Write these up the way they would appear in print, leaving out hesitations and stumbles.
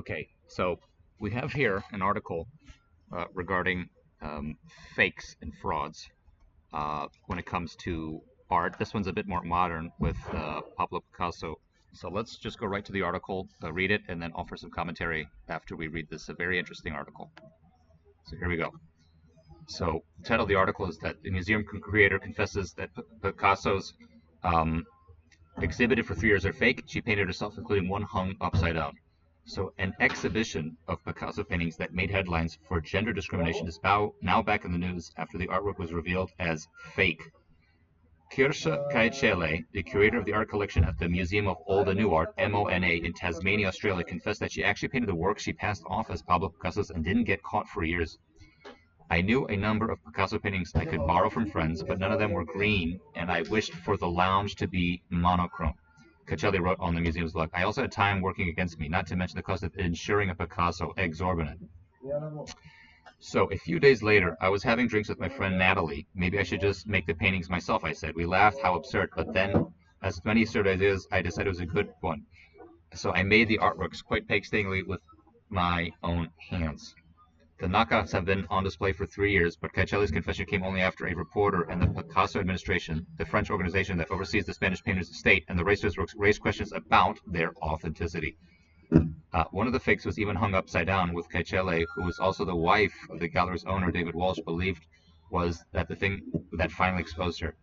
Okay, so we have here an article regarding fakes and frauds when it comes to art. This one's a bit more modern with Pablo Picasso. So let's just go right to the article, read it, and then offer some commentary after we read this. A very interesting article. So here we go. So the title of the article is that the museum creator confesses that Picasso's exhibited for 3 years are fake. She painted herself, including one hung upside down. So an exhibition of Picasso paintings that made headlines for gender discrimination is now back in the news after the artwork was revealed as fake. Kirsha Kaechele, the curator of the art collection at the Museum of Old and New Art, MONA, in Tasmania, Australia, confessed that she actually painted the work she passed off as Pablo Picasso's and didn't get caught for years. I knew a number of Picasso paintings I could borrow from friends, but none of them were green, and I wished for the lounge to be monochrome. Kaechele wrote on the museum's blog. I also had time working against me, not to mention the cost of insuring a Picasso, exorbitant. So a few days later, I was having drinks with my friend Natalie. Maybe I should just make the paintings myself, I said. We laughed, how absurd, but then, as many absurd ideas, I decided it was a good one. So I made the artworks quite painstakingly with my own hands. The knockoffs have been on display for 3 years, but Kaechele's confession came only after a reporter and the Picasso administration, the French organization that oversees the Spanish painter's estate, and the racers raised questions about their authenticity. One of the fakes was even hung upside down, with Kaechele, who was also the wife of the gallery's owner, David Walsh, believed was that the thing that finally exposed her.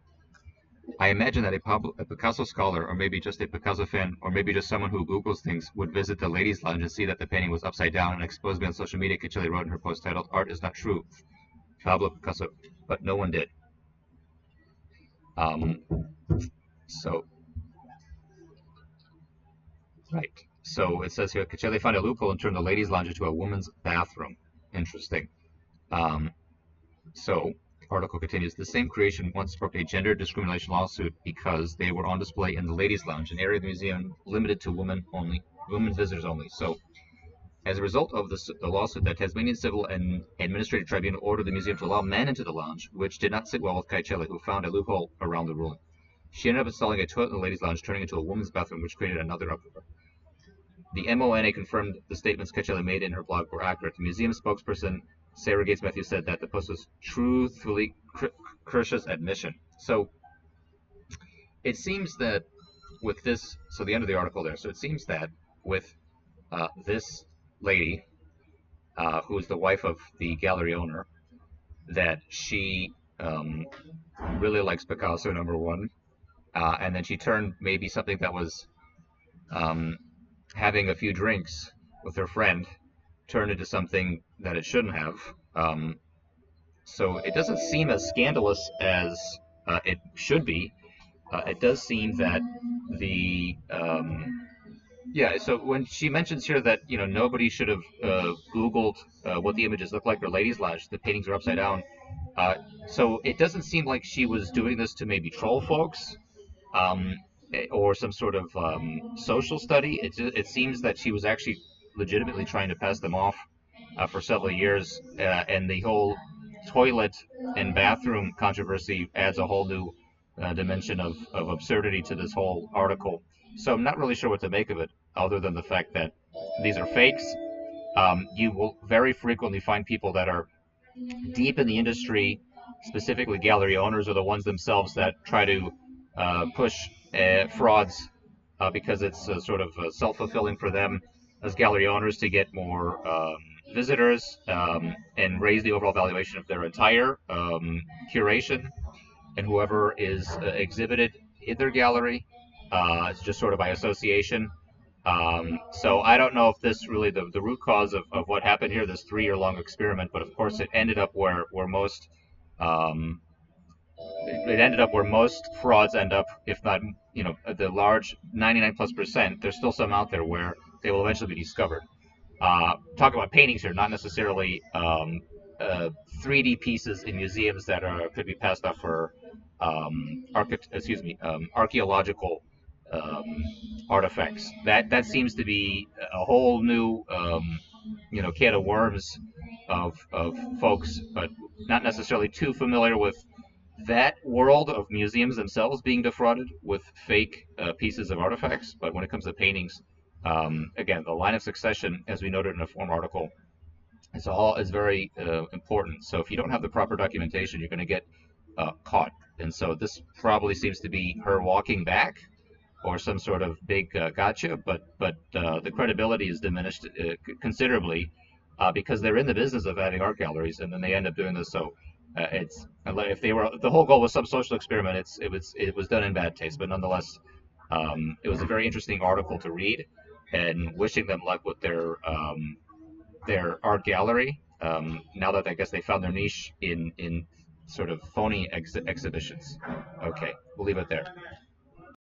I imagine that a Picasso scholar, or maybe just a Picasso fan, or maybe just someone who Googles things, would visit the ladies' lounge and see that the painting was upside down and expose me on social media, Kaechele wrote in her post titled, Art is Not True, Pablo Picasso, but no one did. So, right. So it says here, Kaechele found a loophole and turned the ladies' lounge into a woman's bathroom. Interesting. So, the article continues, the same creation once sparked a gender discrimination lawsuit because they were on display in the ladies' lounge, an area of the museum limited to women visitors only. So, as a result of the lawsuit, the Tasmanian Civil and Administrative Tribunal ordered the museum to allow men into the lounge, which did not sit well with Kaechele, who found a loophole around the ruling. She ended up installing a toilet in the ladies' lounge, turning into a woman's bathroom, which created another uproar. The MONA confirmed the statements Kaechele made in her blog were accurate. The museum spokesperson Sarah Gates Matthews said that the post was truthfully Kirsha's admission. So it seems that with this, so the end of the article there, so it seems that with this lady, who is the wife of the gallery owner, that she really likes Picasso, number one, and then she turned maybe something that was having a few drinks with her friend turned into something that it shouldn't have. So it doesn't seem as scandalous as it should be. It does seem that the yeah. So when she mentions here that nobody should have Googled what the images look like or ladies' lounge, the paintings are upside down. So it doesn't seem like she was doing this to maybe troll folks. Or some sort of social study. It seems that she was actually legitimately trying to pass them off for several years, and the whole toilet and bathroom controversy adds a whole new dimension of absurdity to this whole article. So I'm not really sure what to make of it, other than the fact that these are fakes. You will very frequently find people that are deep in the industry, specifically gallery owners, or the ones themselves that try to push frauds because it's sort of self-fulfilling for them as gallery owners to get more visitors and raise the overall valuation of their entire curation and whoever is exhibited in their gallery. It's just sort of by association. So I don't know if this really the root cause of what happened here, this 3-year-long experiment, but of course it ended up where most frauds end up, if not, the large 99+%. There's still some out there where they will eventually be discovered. Talk about paintings here, not necessarily 3D pieces in museums that could be passed off for archaeological artifacts. That seems to be a whole new can of worms of folks, but not necessarily too familiar with that world of museums themselves being defrauded with fake pieces of artifacts. But when it comes to paintings, Again, the line of succession, as we noted in a former article, is very important. So if you don't have the proper documentation, you're going to get caught. And so this probably seems to be her walking back or some sort of big gotcha, but the credibility is diminished considerably because they're in the business of having art galleries, and then they end up doing this. So it's if they were the whole goal was some social experiment, it was done in bad taste, but nonetheless, it was a very interesting article to read, and wishing them luck with their art gallery. Now that I guess they found their niche in sort of phony exhibitions. Okay, we'll leave it there.